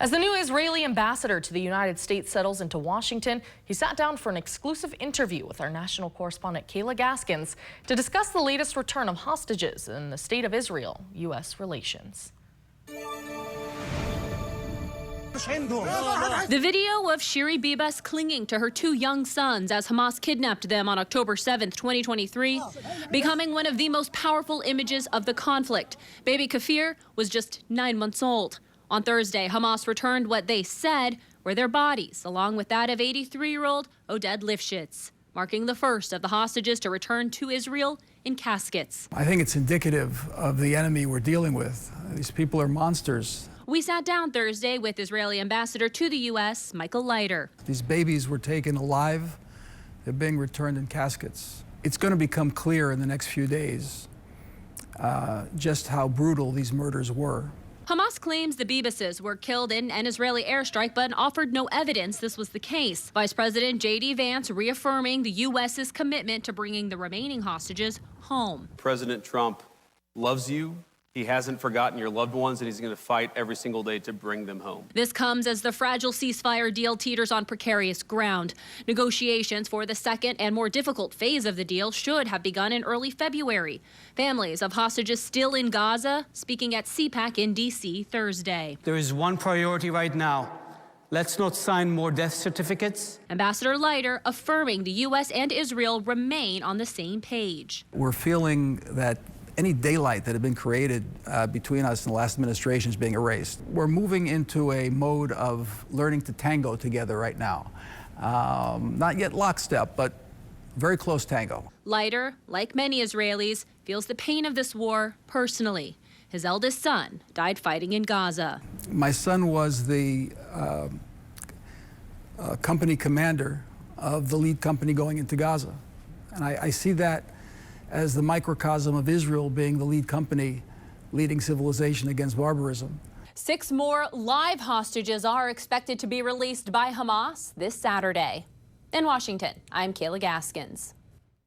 As the new Israeli ambassador to the United States settles into Washington, he sat down for an exclusive interview with our national correspondent Kayla Gaskins to discuss the latest return of hostages and the state of Israel-U.S. relations. The video of Shiri Bibas clinging to her two young sons as Hamas kidnapped them on October 7th, 2023, becoming one of the most powerful images of the conflict. Baby Kfir was just 9 months old. On Thursday, Hamas returned what they said were their bodies, along with that of 83-year-old Oded Lifshitz, marking the first of the hostages to return to Israel in caskets. I think it's indicative of the enemy we're dealing with. These people are monsters. We sat down Thursday with Israeli ambassador to the U.S., Michael Leiter. These babies were taken alive. They're being returned in caskets. It's going to become clear in the next few days just how brutal these murders were. Hamas claims the Bibases were killed in an Israeli airstrike, but offered no evidence this was the case. Vice President J.D. Vance reaffirming the U.S.'s commitment to bringing the remaining hostages home. President Trump loves you. He hasn't forgotten your loved ones, and he's going to fight every single day to bring them home. This comes as the fragile ceasefire deal teeters on precarious ground. Negotiations for the second and more difficult phase of the deal should have begun in early February. Families of hostages still in Gaza speaking at CPAC in D.C. Thursday. There is one priority right now. Let's not sign more death certificates. Ambassador Leiter affirming the U.S. and Israel remain on the same page. We're feeling that any daylight that had been created between us and the last administration is being erased. We're moving into a mode of learning to tango together right now. Not yet lockstep, but very close tango. Leiter, like many Israelis, feels the pain of this war personally. His eldest son died fighting in Gaza. My son was the company commander of the lead company going into Gaza. And I see that as the microcosm of Israel being the lead company leading civilization against barbarism. 6 more live hostages are expected to be released by Hamas this Saturday. In Washington, I'm Kayla Gaskins.